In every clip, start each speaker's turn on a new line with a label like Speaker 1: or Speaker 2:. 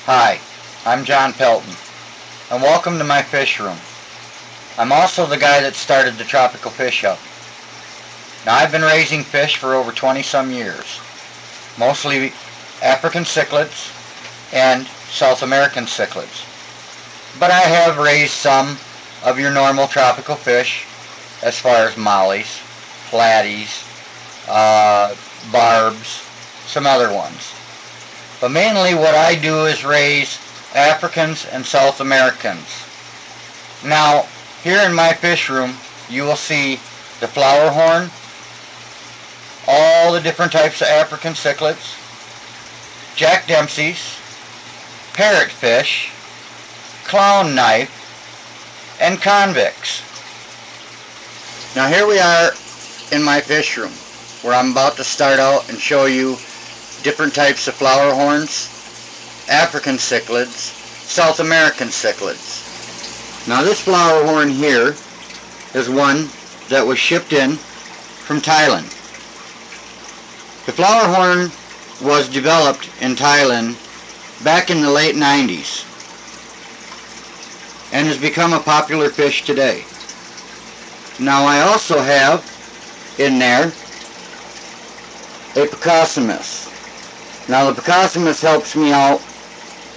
Speaker 1: Hi, I'm John Pelton, and welcome to my fish room. I'm also the guy that started the Tropical Fish Hub. Now I've been raising fish for over 20 some years, mostly African cichlids and South American cichlids. But I have raised some of your normal tropical fish as far as mollies, flatties, barbs, some other ones. But mainly what I do is raise Africans and South Americans. Now, here in my fish room, you will see the flower horn, all the different types of African cichlids, Jack Dempsey's, parrotfish, clown knife, and convicts. Now here we are in my fish room, where I'm about to start out and show you different types of flower horns, African cichlids, South American cichlids. Now this flower horn here is one that was shipped in from Thailand. The flower horn was developed in Thailand back in the late 90s and has become a popular fish today. Now I also have in there a Picosimus. Now the Picosimus helps me out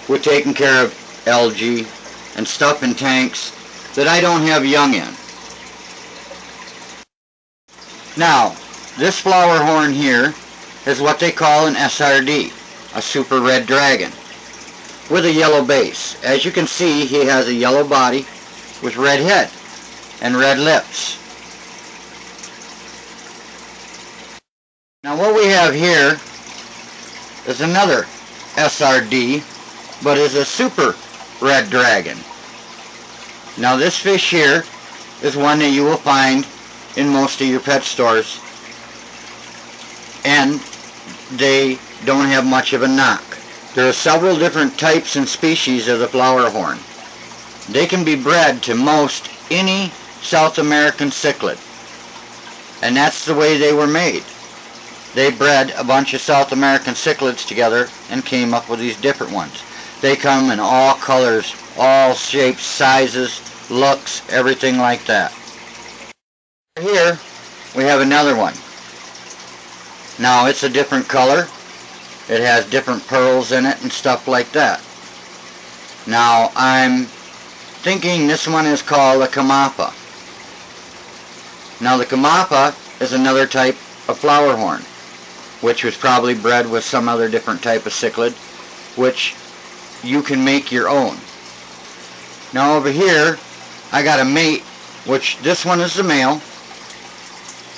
Speaker 1: with taking care of algae and stuff in tanks that I don't have young in. Now, this flower horn here is what they call an SRD, a super red dragon, with a yellow base. As you can see, he has a yellow body with red head and red lips. Now what we have here is another SRD, but is a super red dragon. Now this fish here is one that you will find in most of your pet stores, and they don't have much of a knock. There are several different types and species of the flower horn. They can be bred to most any South American cichlid, and that's the way they were made. They bred a bunch of South American cichlids together and came up with these different ones. They come in all colors, all shapes, sizes, looks, everything like that. Here we have another one. Now it's a different color. It has different pearls in it and stuff like that. Now I'm thinking this one is called a Kamapa. Now the Kamapa is another type of flower horn, which was probably bred with some other different type of cichlid, which you can make your own. Now over here, I got a mate, which this one is the male,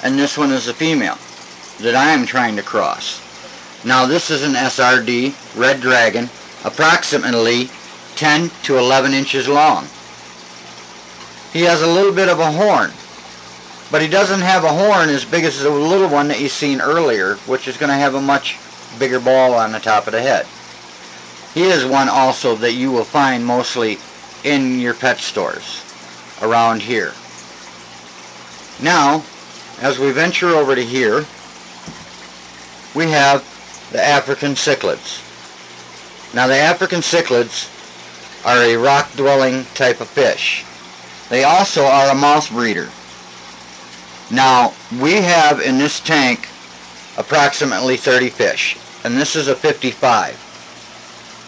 Speaker 1: and this one is the female, that I am trying to cross. Now this is an SRD, red dragon, approximately 10 to 11 inches long. He has a little bit of a horn, but he doesn't have a horn as big as the little one that you've seen earlier, which is going to have a much bigger ball on the top of the head. He is one also that you will find mostly in your pet stores around here. Now, as we venture over to here, we have the African cichlids. Now the African cichlids are a rock-dwelling type of fish. They also are a mouse breeder. Now, we have in this tank approximately 30 fish, and this is a 55.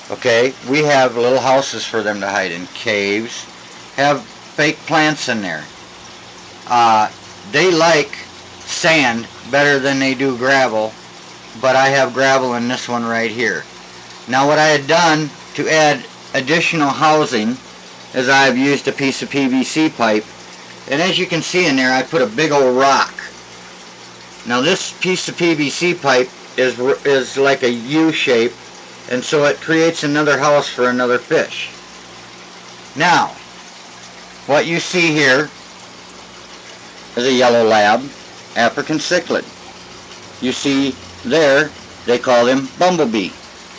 Speaker 1: Okay, we have little houses for them to hide in, caves, have fake plants in there. They like sand better than they do gravel, but I have gravel in this one right here. Now what I had done to add additional housing is I've used a piece of PVC pipe, and as you can see in there, I put a big old rock. Now this piece of PVC pipe is like a U shape, and so it creates another house for another fish. Now, what you see here is a yellow lab, African cichlid. You see there, they call them bumblebee,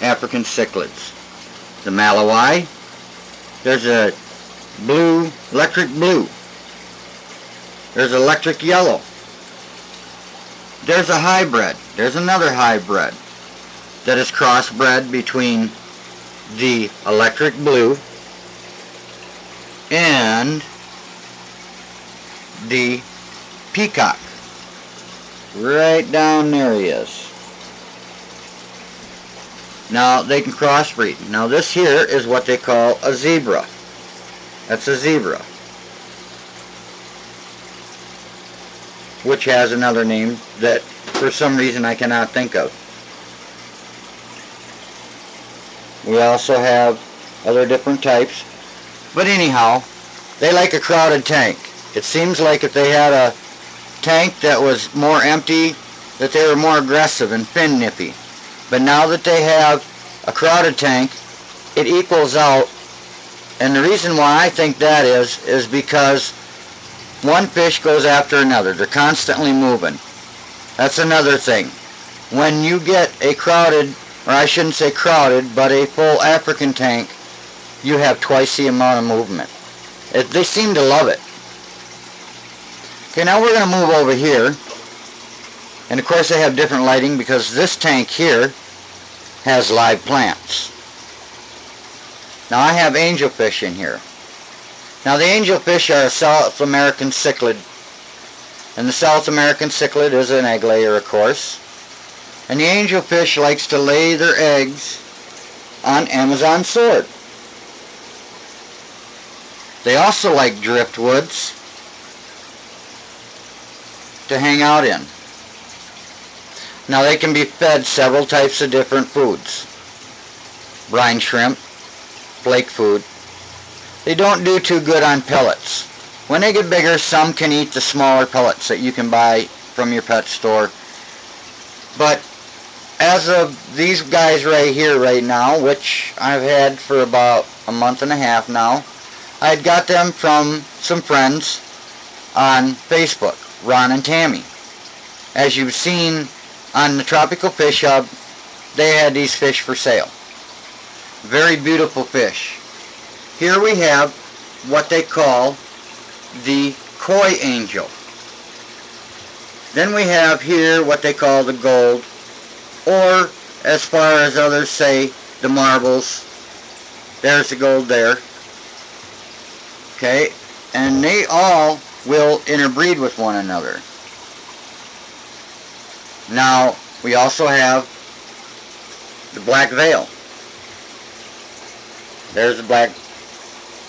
Speaker 1: African cichlids. The Malawi, there's a blue, electric blue. There's electric yellow. There's a hybrid. There's another hybrid that is crossbred between the electric blue, and the peacock. Right down there he is. Now they can crossbreed. Now this here is what they call a zebra. That's a zebra, which has another name that for some reason I cannot think of. We also have other different types. But anyhow, they like a crowded tank. It seems like if they had a tank that was more empty, that they were more aggressive and fin nippy. But now that they have a crowded tank, it equals out. And the reason why I think that is because one fish goes after another. They're constantly moving. That's another thing. When you get a crowded, or I shouldn't say crowded, but a full African tank, you have twice the amount of movement. They seem to love it. Okay, now we're going to move over here. And of course they have different lighting because this tank here has live plants. Now I have angelfish in here. Now the angelfish are a South American cichlid. And the South American cichlid is an egg layer, of course. And the angelfish likes to lay their eggs on Amazon sword. They also like driftwoods to hang out in. Now they can be fed several types of different foods. Brine shrimp, flake food. They don't do too good on pellets. When they get bigger, some can eat the smaller pellets that you can buy from your pet store. But as of these guys right here right now, which I've had for about a month and a half now, I had got them from some friends on Facebook, Ron and Tammy. As you've seen on the Tropical Fish Hub, they had these fish for sale. Very beautiful fish. Here we have what they call the koi angel. Then we have here what they call the gold, or as far as others say, the marbles. There's the gold there. Okay, and they all will interbreed with one another. Now, we also have the black veil. There's the black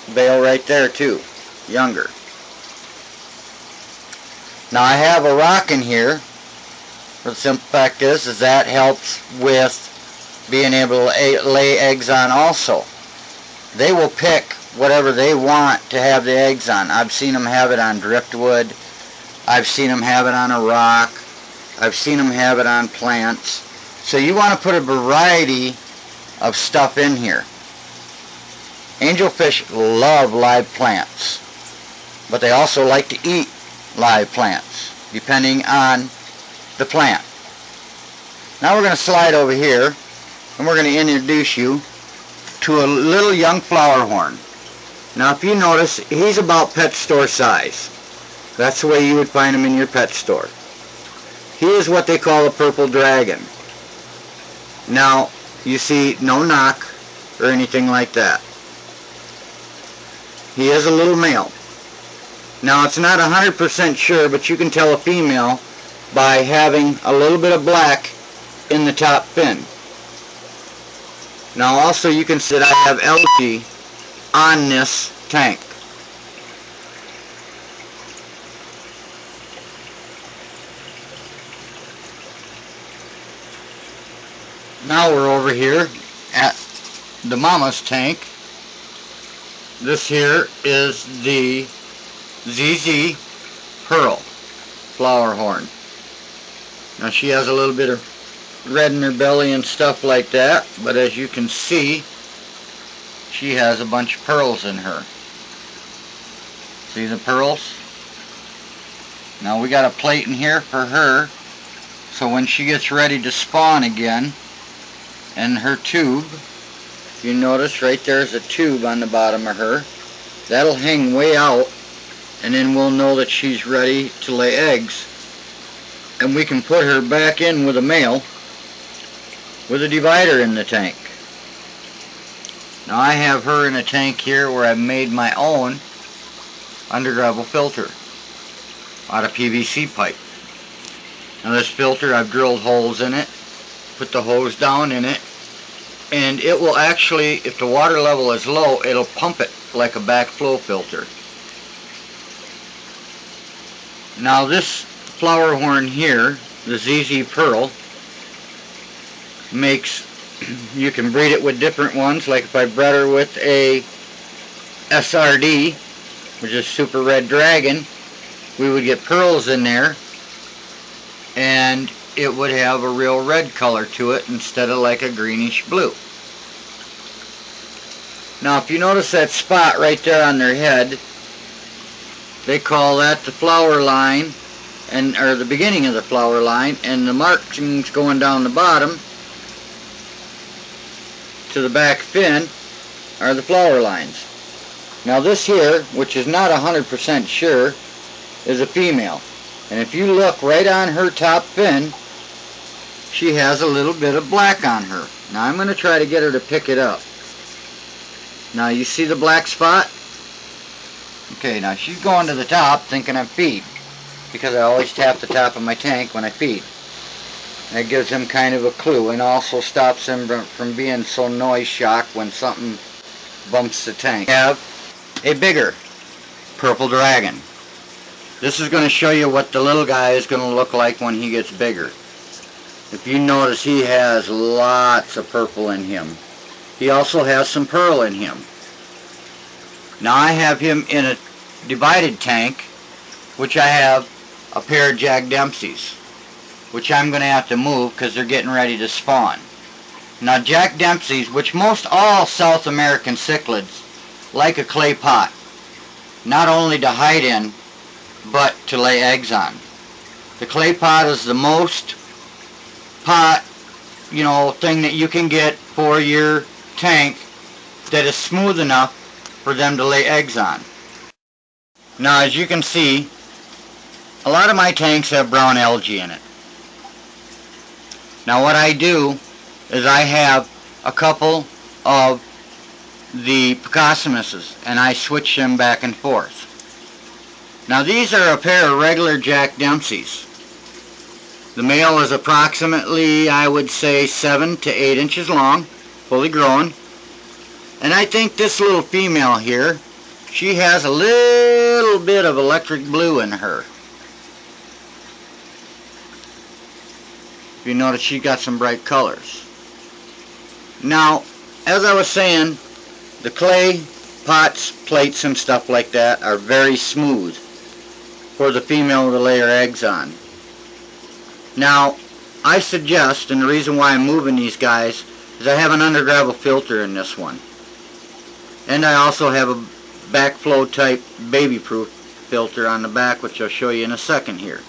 Speaker 1: veil right there too, younger. Now I have a rock in here. The simple fact is that helps with being able to lay eggs on also. They will pick whatever they want to have the eggs on. I've seen them have it on driftwood. I've seen them have it on a rock. I've seen them have it on plants. So you want to put a variety of stuff in here. Angelfish love live plants, but they also like to eat live plants, depending on the plant. Now we're going to slide over here, and we're going to introduce you to a little young flower horn. Now if you notice, he's about pet store size. That's the way you would find him in your pet store. He is what they call a purple dragon. Now, you see no knock or anything like that. He is a little male. Now, it's not 100% sure, but you can tell a female by having a little bit of black in the top fin. Now, also you can see that I have algae on this tank. Now we're over here at the mama's tank. This here is the ZZ Pearl flower horn. Now she has a little bit of red in her belly and stuff like that, but as you can see, she has a bunch of pearls in her. See the pearls? Now we got a plate in here for her, so when she gets ready to spawn again, and her tube, you notice right there's a tube on the bottom of her. That'll hang way out, and then we'll know that she's ready to lay eggs. And we can put her back in with a male with a divider in the tank. Now I have her in a tank here where I've made my own undergravel filter out of PVC pipe. Now this filter, I've drilled holes in it, put the hose down in it, and it will actually, if the water level is low, it'll pump it like a backflow filter. Now this flower horn here, the ZZ Pearl, makes, you can breed it with different ones. Like if I bred her with a SRD, which is Super Red Dragon, we would get pearls in there, and it would have a real red color to it instead of like a greenish blue. Now if you notice that spot right there on their head, they call that the flower line, or the beginning of the flower line, and the markings going down the bottom to the back fin are the flower lines. Now this here, which is not 100% sure, is a female. And if you look right on her top fin, she has a little bit of black on her. Now I'm going to try to get her to pick it up. Now you see the black spot? Okay, now she's going to the top thinking I'm feed, because I always tap the top of my tank when I feed. That gives him kind of a clue, and also stops him from being so noise shocked when something bumps the tank. I have a bigger purple dragon. This is going to show you what the little guy is going to look like when he gets bigger. If you notice, he has lots of purple in him. He also has some pearl in him. Now I have him in a divided tank, which I have a pair of Jack Dempseys, which I'm going to have to move because they're getting ready to spawn. Now Jack Dempseys, which most all South American cichlids like a clay pot, not only to hide in, but to lay eggs on. The clay pot is the most pot, thing that you can get for your tank that is smooth enough for them to lay eggs on. Now as you can see, a lot of my tanks have brown algae in it. Now what I do is I have a couple of the Picosimuses, and I switch them back and forth. Now these are a pair of regular Jack Dempseys. The male is approximately, I would say, 7 to 8 inches long, fully grown. And I think this little female here, she has a little bit of electric blue in her. If you notice, she got some bright colors. Now, as I was saying, the clay pots, plates, and stuff like that are very smooth for the female to lay her eggs on. Now, I suggest, and the reason why I'm moving these guys, is I have an undergravel filter in this one. And I also have a backflow type baby-proof filter on the back, which I'll show you in a second here.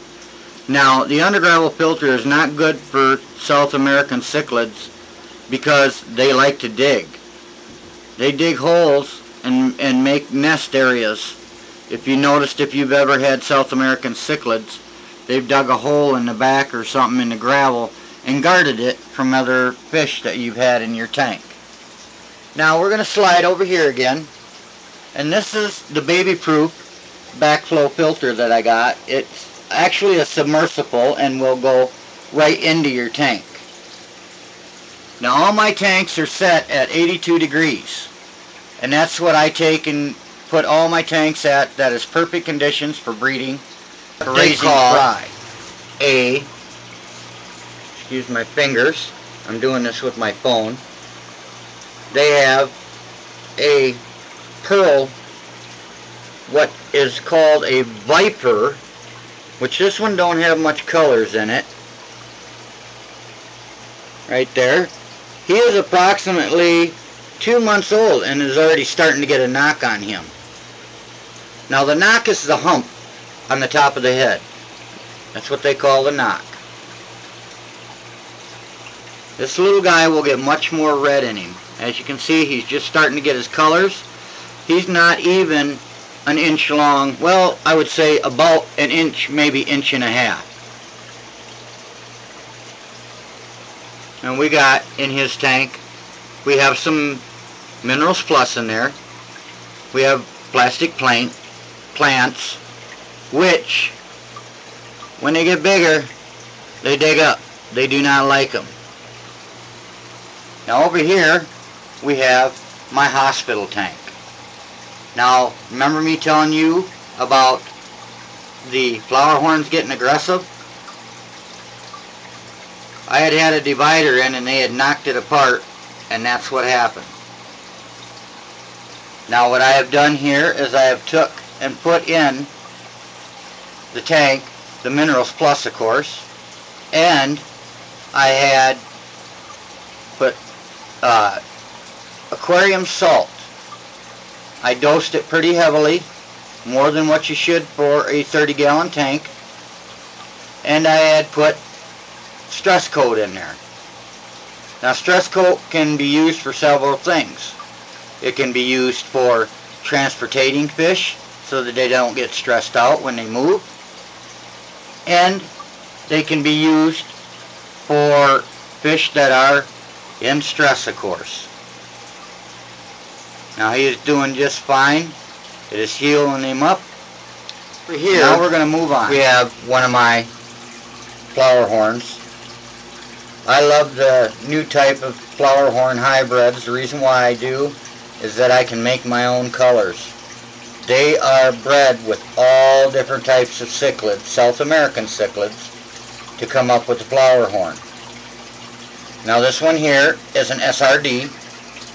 Speaker 1: Now, the undergravel filter is not good for South American cichlids because they like to dig. They dig holes and make nest areas. If you noticed, if you've ever had South American cichlids, they've dug a hole in the back or something in the gravel and guarded it from other fish that you've had in your tank. Now we're going to slide over here again, and this is the baby-proof backflow filter that I got. It's actually a submersible and will go right into your tank. Now all my tanks are set at 82 degrees, and that's what I take and put all my tanks at. That is perfect conditions for breeding, for raising fry. Excuse my fingers, I'm doing this with my phone. They have a pearl, what is called a viper, which this one don't have much colors in it. Right there. He is approximately 2 months old and is already starting to get a knock on him. Now the knock is the hump on the top of the head. That's what they call the knock. This little guy will get much more red in him. As you can see, he's just starting to get his colors. He's not even an inch long. Well, I would say about an inch, maybe inch and a half. And we got in his tank, we have some Minerals Plus in there. We have plastic plants, which, when they get bigger, they dig up. They do not like them. Now over here, we have my hospital tank. Now, remember me telling you about the flower horns getting aggressive? I had a divider in and they had knocked it apart, and that's what happened. Now what I have done here is I have took and put in the tank, the Minerals Plus of course, and I had put aquarium salt. I dosed it pretty heavily, more than what you should for a 30-gallon tank, and I had put stress coat in there. Now stress coat can be used for several things. It can be used for transporting fish so that they don't get stressed out when they move, and they can be used for fish that are in stress, of course. Now he is doing just fine. It is healing him up. Here, now we're going to move on. We have one of my flower horns. I love the new type of flower horn hybrids. The reason why I do is that I can make my own colors. They are bred with all different types of cichlids, South American cichlids, to come up with the flower horn. Now this one here is an SRD,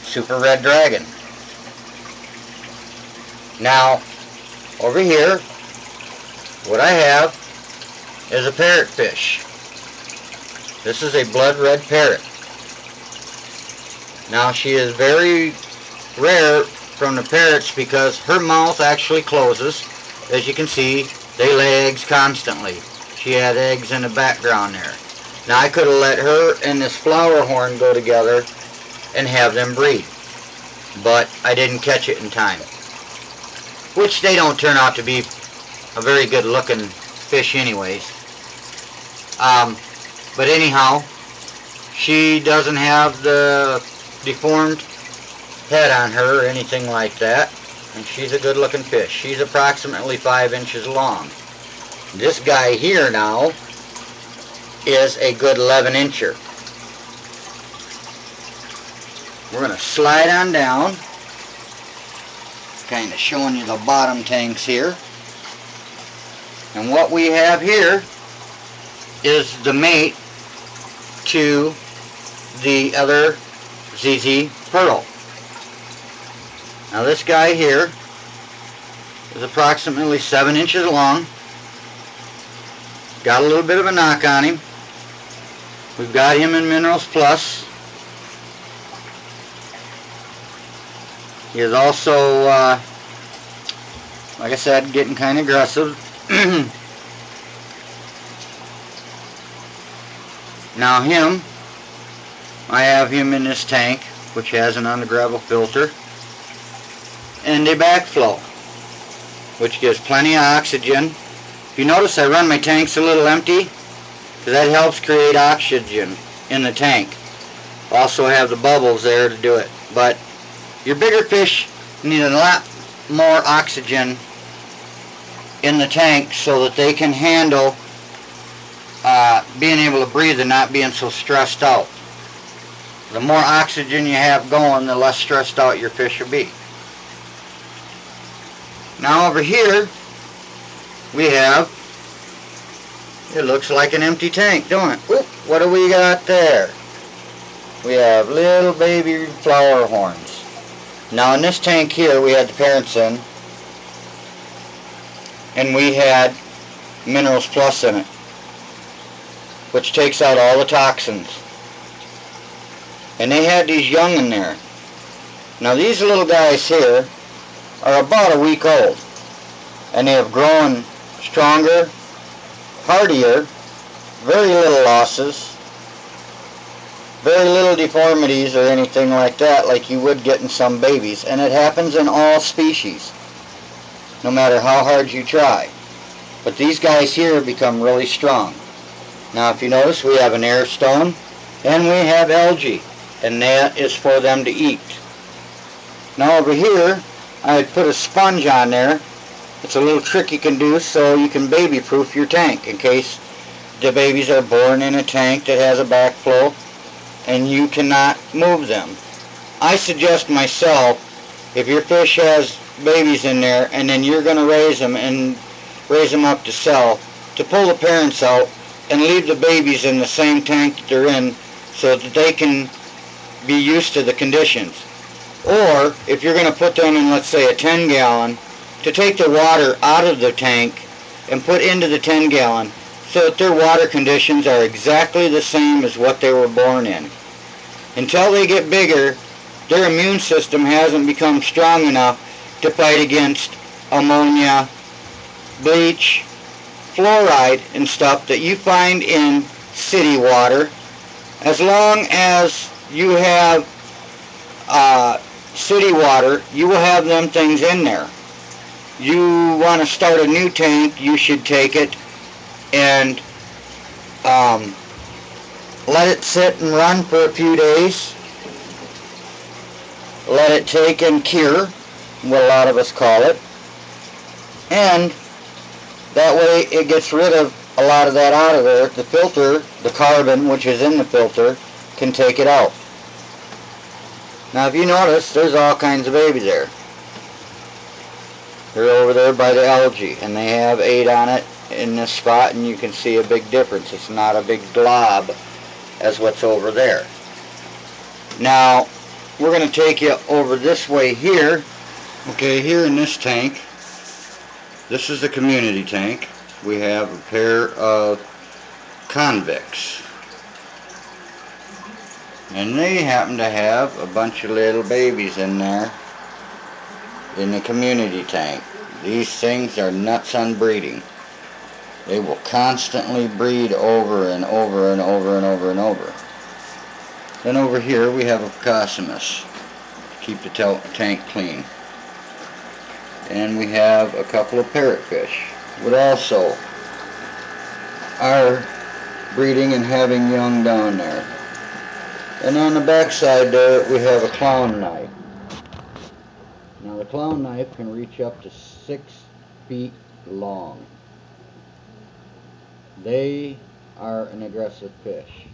Speaker 1: Super Red Dragon. Now, over here, what I have is a parrotfish. This is a blood red parrot. Now she is very rare from the parrots because her mouth actually closes. As you can see, they lay eggs constantly. She had eggs in the background there. Now I could have let her and this flower horn go together and have them breed, but I didn't catch it in time. Which they don't turn out to be a very good looking fish anyways. But anyhow, she doesn't have the deformed head on her or anything like that, and she's a good looking fish. She's approximately 5 inches long. This guy here now is a good 11-incher. We're going to slide on down, kind of showing you the bottom tanks here. And what we have here is the mate to the other ZZ Pearl. Now this guy here is approximately 7 inches long. Got a little bit of a knock on him. We've got him in Minerals Plus. He is also, like I said, getting kind of aggressive. Now him, I have him in this tank, which has an under-gravel filter and a backflow, which gives plenty of oxygen. If you notice, I run my tanks a little empty because that helps create oxygen in the tank. Also have the bubbles there to do it. But your bigger fish need a lot more oxygen in the tank so that they can handle being able to breathe and not being so stressed out. The more oxygen you have going, the less stressed out your fish will be. Now over here we have, it looks like an empty tank, don't it? Oop, what do we got there? We have little baby flower horns. Now in this tank here we had the parents in, and we had Minerals Plus in it, which takes out all the toxins. And they had these young in there. Now these little guys here are about a week old, and they have grown stronger, hardier, very little losses, very little deformities or anything like that like you would get in some babies, and it happens in all species, no matter how hard you try. But these guys here become really strong. Now if you notice, we have an air stone and we have algae, and that is for them to eat. Now over here, I had put a sponge on there. It's a little trick you can do so you can baby-proof your tank in case the babies are born in a tank that has a backflow and you cannot move them. I suggest myself, if your fish has babies in there and then you're going to raise them and raise them up to sell, to pull the parents out and leave the babies in the same tank that they're in so that they can be used to the conditions. Or if you're going to put them in, let's say, a 10-gallon, to take the water out of the tank and put into the 10-gallon so that their water conditions are exactly the same as what they were born in. Until they get bigger, their immune system hasn't become strong enough to fight against ammonia, bleach, fluoride, and stuff that you find in city water. As long as you have city water, you will have them things in there. You want to start a new tank, you should take it and let it sit and run for a few days. Let it take and cure, what a lot of us call it. And that way it gets rid of a lot of that out of there. The filter, the carbon which is in the filter, can take it out. Now if you notice, there's all kinds of babies there. They're over there by the algae, and they have 8 on it in this spot, and you can see a big difference. It's not a big glob as what's over there. Now we're going to take you over this way here. Okay, here in this tank, this is the community tank. We have a pair of convicts, and they happen to have a bunch of little babies in there in the community tank. These things are nuts on breeding. They will constantly breed over and over and over and over and over. Then over here we have a Precocimus to keep the tank clean. And we have a couple of parrotfish, which also are breeding and having young down there. And on the back side there we have a clown knife. Now the clown knife can reach up to 6 feet long. They are an aggressive fish.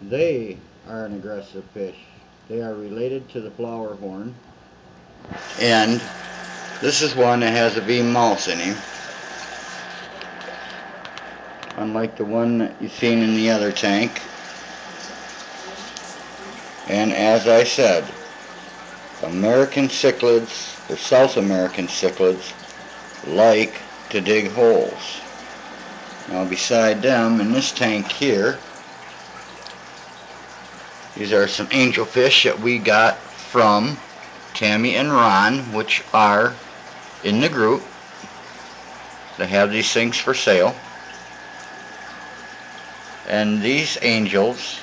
Speaker 1: They are an aggressive fish. They are related to the flower horn. And this is one that has a beam mouse in him, unlike the one that you've seen in the other tank. And as I said, American cichlids, or South American cichlids, like to dig holes. Now beside them, in this tank here, these are some angelfish that we got from Tammy and Ron, which are in the group. They have these things for sale. And these angels,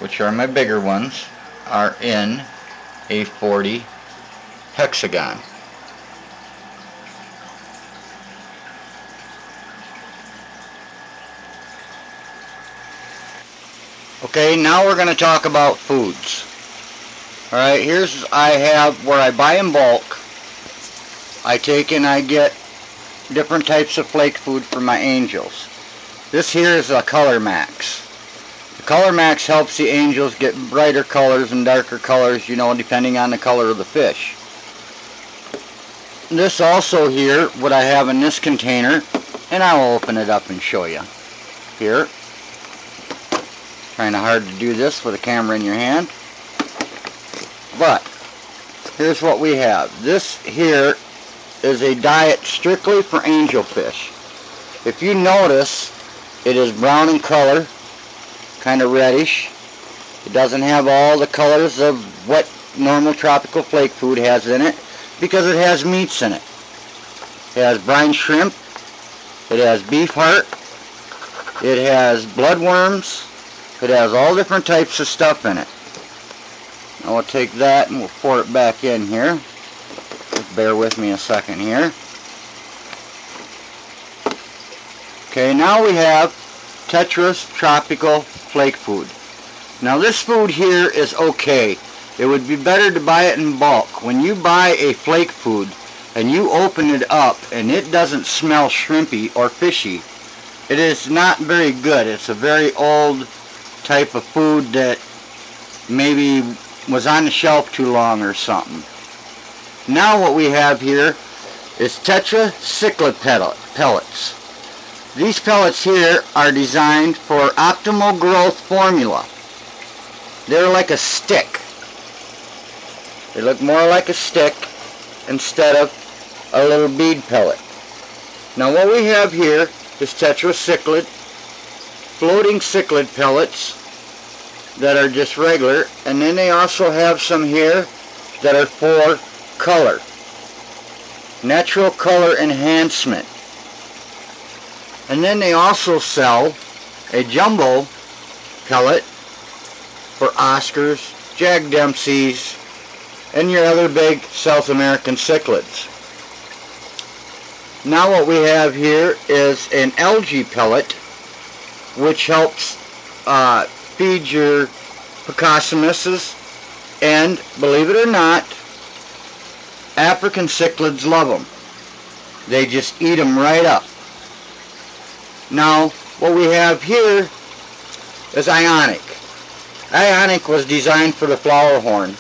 Speaker 1: which are my bigger ones, are in a 40 hexagon. Okay, now we're going to talk about foods. Alright, here's I have where I buy in bulk. I take and I get different types of flake food for my angels. This here is a Color Max. The Color Max helps the angels get brighter colors and darker colors, you know, depending on the color of the fish. This also here, what I have in this container, and I will open it up and show you. Here. Kind of hard to do this with a camera in your hand. But here's what we have. This here is a diet strictly for angelfish. If you notice, it is brown in color, kind of reddish. It doesn't have all the colors of what normal tropical flake food has in it, because it has meats in it. It has brine shrimp, it has beef heart, it has bloodworms, it has all different types of stuff in it. Now we'll take that and we'll pour it back in here. Just bear with me a second here. Okay, now we have Tetris Tropical Flake Food. Now this food here is okay. it would be better to buy it in bulk. When you buy a flake food and you open it up and it doesn't smell shrimpy or fishy, it is not very good. It's a very old type of food that maybe was on the shelf too long or something. Now what we have here is cichlid pellets. These pellets here are designed for optimal growth formula. They're like a stick. They look more like a stick instead of a little bead pellet. Now what we have here is tetraciclid, floating cichlid pellets that are just regular, and then they also have some here that are for color, natural color enhancement. And then they also sell a jumbo pellet for Oscars, Jack Dempsey's, and your other big South American cichlids. Now what we have here is an algae pellet, which helps feed your Picossymuses, and believe it or not, African cichlids love them. They just eat them right up. Now what we have here is ionic. Ionic was designed for the flower horn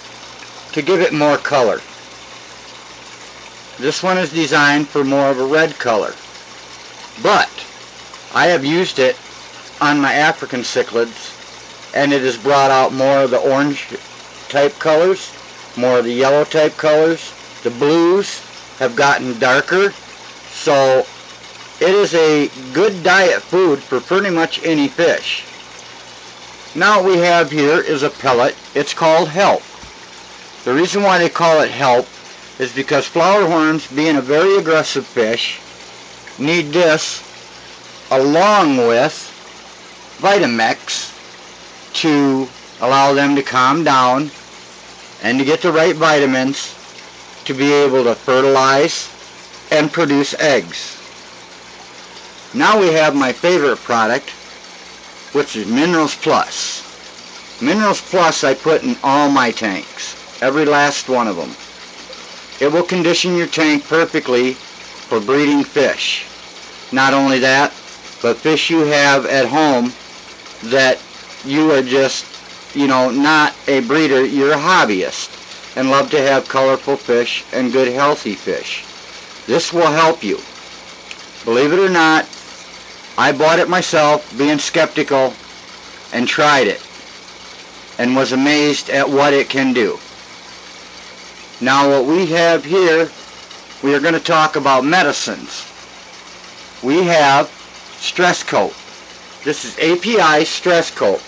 Speaker 1: to give it more color. This one is designed for more of a red color, but I have used it on my African cichlids and it has brought out more of the orange type colors, more of the yellow type colors. The blues have gotten darker, so it is a good diet food for pretty much any fish. Now what we have here is a pellet. It's called Help. The reason why they call it Help is because flower horns, being a very aggressive fish, need this along with Vitamix to allow them to calm down and to get the right vitamins to be able to fertilize and produce eggs. Now we have my favorite product, which is Minerals Plus. Minerals Plus I put in all my tanks, every last one of them. It will condition your tank perfectly for breeding fish. Not only that, but fish you have at home that you are just, not a breeder, you're a hobbyist and love to have colorful fish and good healthy fish. This will help you. Believe it or not, I bought it myself, being skeptical, and tried it and was amazed at what it can do. Now what we have here, we are going to talk about medicines. We have Stress Coat. This is API Stress Coat.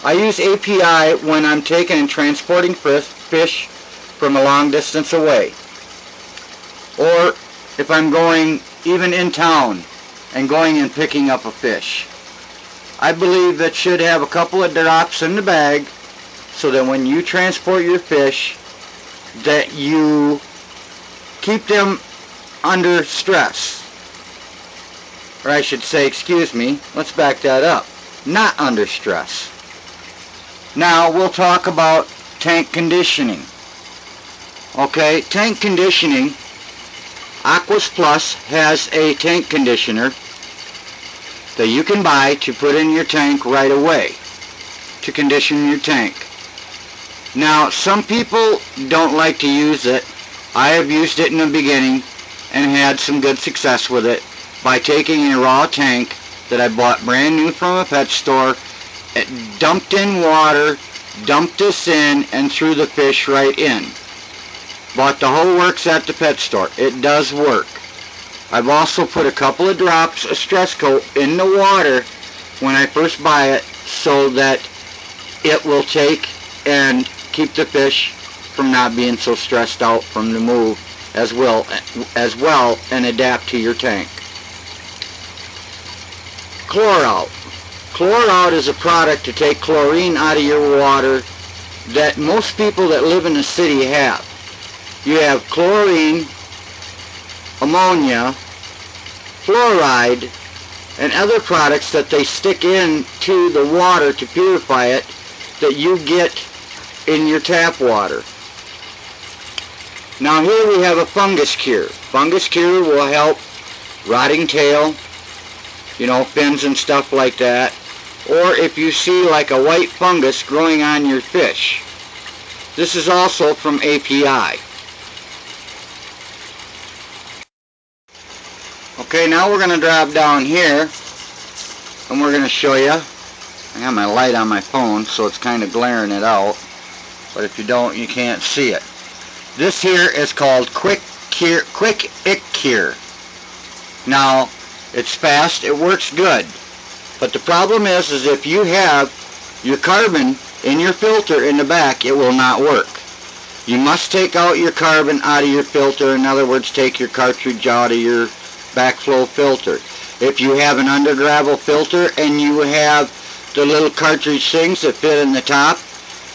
Speaker 1: I use API when I'm taking and transporting fish from a long distance away, or if I'm going even in town and going and picking up a fish. I believe that should have a couple of drops in the bag so that when you transport your fish, that you keep them under stress. Or I should say, excuse me, let's back that up. Not under stress. Now we'll talk about tank conditioning. Okay, tank conditioning. Aquas Plus has a tank conditioner that you can buy to put in your tank right away to condition your tank. Now some people don't like to use it. I have used it in the beginning and had some good success with it by taking a raw tank that I bought brand new from a pet store, dumped in water, dumped this in, and threw the fish right in. Bought the whole works at the pet store. It does work. I've also put a couple of drops of Stress Coat in the water when I first buy it so that it will take and keep the fish from not being so stressed out from the move as well and adapt to your tank. Chlor-Out. Chlor-Out is a product to take chlorine out of your water that most people that live in the city have. You have chlorine, ammonia, fluoride, and other products that they stick into the water to purify it that you get in your tap water. Now here we have a fungus cure. Fungus cure will help rotting tail, fins and stuff like that. Or if you see like a white fungus growing on your fish. This is also from API. Okay, now we're going to drop down here and we're going to show you. I have my light on my phone, so it's kind of glaring it out. But if you don't, you can't see it. This here is called Quick Ick Cure. Now, it's fast, it works good. But the problem is if you have your carbon in your filter in the back, it will not work. You must take out your carbon out of your filter. In other words, take your cartridge out of your backflow filter. If you have an under gravel filter and you have the little cartridge things that fit in the top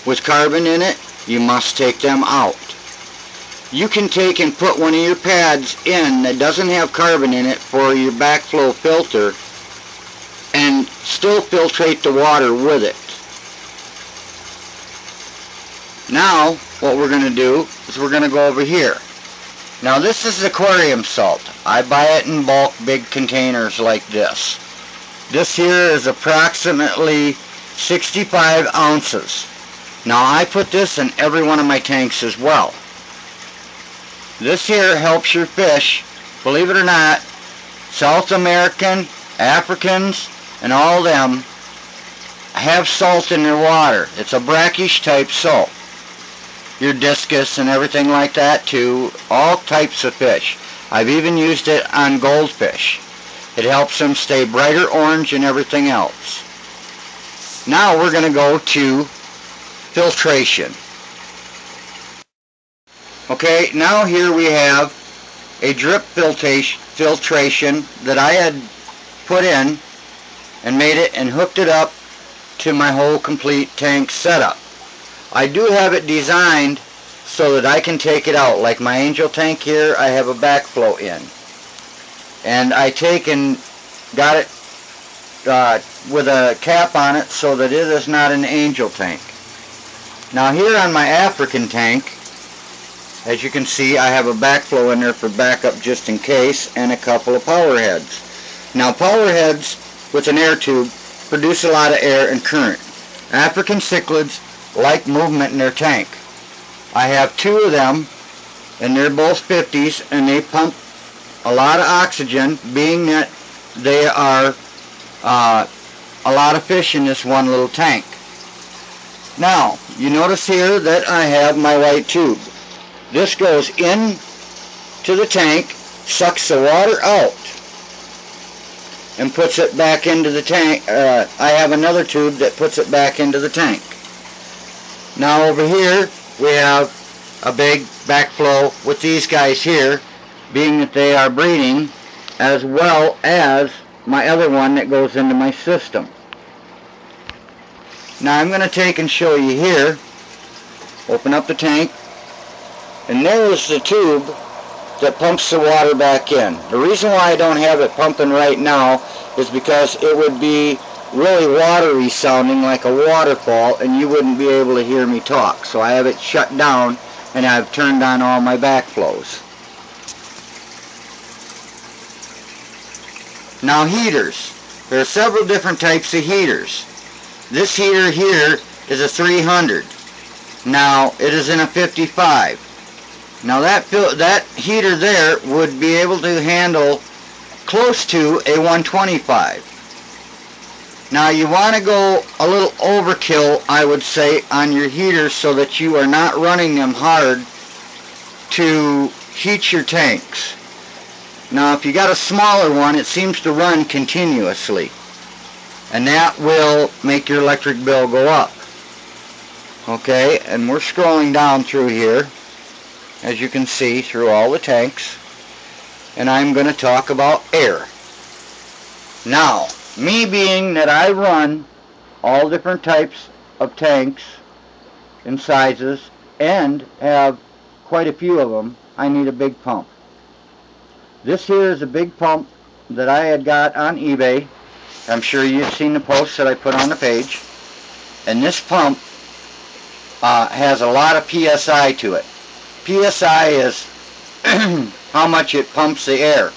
Speaker 1: with carbon in it, you must take them out. You can take and put one of your pads in that doesn't have carbon in it for your backflow filter and still filtrate the water with it. Now what we're going to do is we're going to go over here. Now this is aquarium salt. I buy it in bulk, big containers like this. This here is approximately 65 ounces. Now I put this in every one of my tanks as well. This here helps your fish, believe it or not, South American, Africans, and all them have salt in their water. It's a brackish type salt. Your discus and everything like that too, all types of fish. I've even used it on goldfish. It helps them stay brighter orange and everything else. Now we're going to go to filtration. Okay, now here we have a drip filtration that I had put in and made it and hooked it up to my whole complete tank setup. I do have it designed so that I can take it out. Like my angel tank here, I have a backflow in. And I take and got it with a cap on it so that it is not an angel tank. Now here on my African tank, as you can see, I have a backflow in there for backup just in case, and a couple of power heads. Now power heads with an air tube produce a lot of air and current. African cichlids like movement in their tank. I have two of them, and they're both 50s, and they pump a lot of oxygen, being that they are a lot of fish in this one little tank. Now, you notice here that I have my white tube. This goes in to the tank, sucks the water out, and puts it back into the tank. I have another tube that puts it back into the tank. Now over here we have a big backflow with these guys here, being that they are breeding, as well as my other one that goes into my system. Now I'm going to take and show you here. Open up the tank, and there is the tube that pumps the water back in. The reason why I don't have it pumping right now is because it would be really watery sounding, like a waterfall, and you wouldn't be able to hear me talk. So I have it shut down, and I've turned on all my backflows. Now heaters. There are several different types of heaters. This heater here is a 300. Now it is in a 55. Now that heater there would be able to handle close to a 125. Now you want to go a little overkill, I would say, on your heaters so that you are not running them hard to heat your tanks. Now if you got a smaller one, it seems to run continuously, and that will make your electric bill go up. Okay, and we're scrolling down through here, as you can see, through all the tanks, and I'm going to talk about air. Now, me being that I run all different types of tanks and sizes and have quite a few of them, I need a big pump. This here is a big pump that I had got on eBay. I'm sure you've seen the posts that I put on the page. And this pump has a lot of PSI to it. PSI is how much it pumps the air.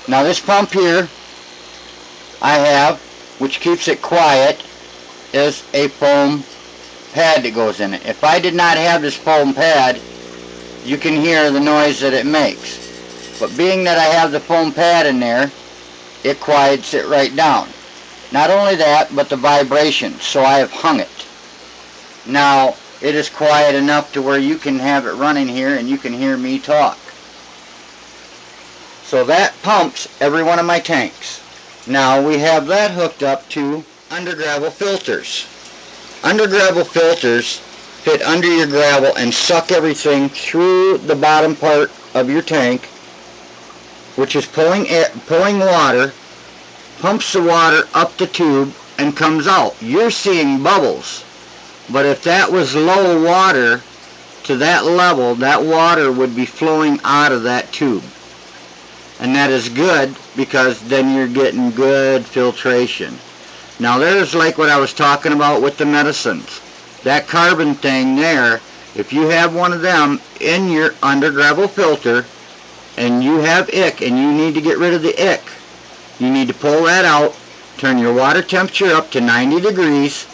Speaker 1: Now this pump here I have, which keeps it quiet, is a foam pad that goes in it. If I did not have this foam pad, you can hear the noise that it makes. But being that I have the foam pad in there, it quiets it right down. Not only that, but the vibration, so I have hung it. Now, it is quiet enough to where you can have it running here and you can hear me talk. So that pumps every one of my tanks. Now, we have that hooked up to under gravel filters. Under gravel filters fit under your gravel and suck everything through the bottom part of your tank, which is pulling water, pumps the water up the tube and comes out. You're seeing bubbles, but if that was low water to that level, that water would be flowing out of that tube. And that is good because then you're getting good filtration. Now there's like what I was talking about with the medicines. That carbon thing there, if you have one of them in your under gravel filter and you have ick and you need to get rid of the ick, you need to pull that out, turn your water temperature up to 90 degrees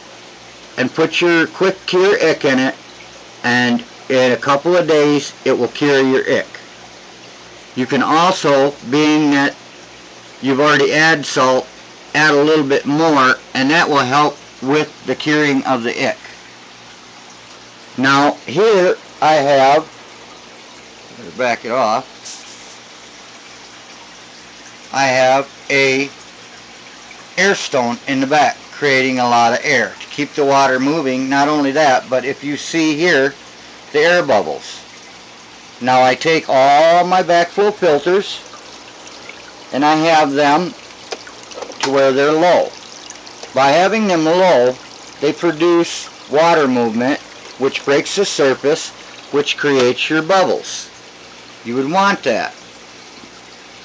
Speaker 1: and put your quick cure ick in it, and in a couple of days it will cure your ick. You can also, being that you've already added salt, add a little bit more, and that will help with the curing of the ick. Now here I have, better back it off, I have a air stone in the back creating a lot of air to keep the water moving. Not only that, but if you see here the air bubbles. Now I take all my backflow filters and I have them to where they're low. By having them low, they produce water movement, which breaks the surface, which creates your bubbles. You would want that.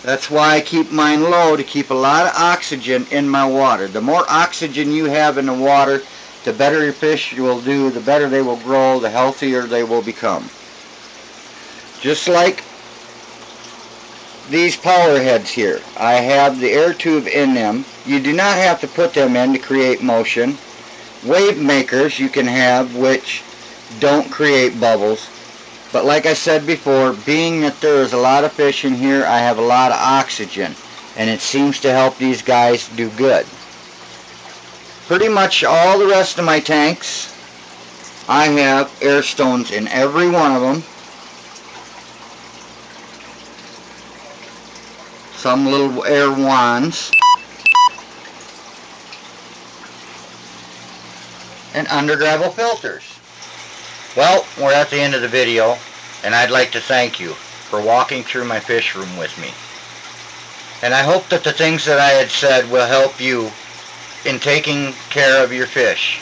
Speaker 1: That's why I keep mine low, to keep a lot of oxygen in my water. The more oxygen you have in the water, the better your fish will do, the better they will grow, the healthier they will become. Just like these power heads here, I have the air tube in them. You do not have to put them in to create motion. Wave makers you can have which don't create bubbles. But like I said before, being that there is a lot of fish in here, I have a lot of oxygen, and it seems to help these guys do good. Pretty much all the rest of my tanks, I have air stones in every one of them. Some little air wands. And under gravel filters. Well, we're at the end of the video, and I'd like to thank you for walking through my fish room with me. And I hope that the things that I had said will help you in taking care of your fish.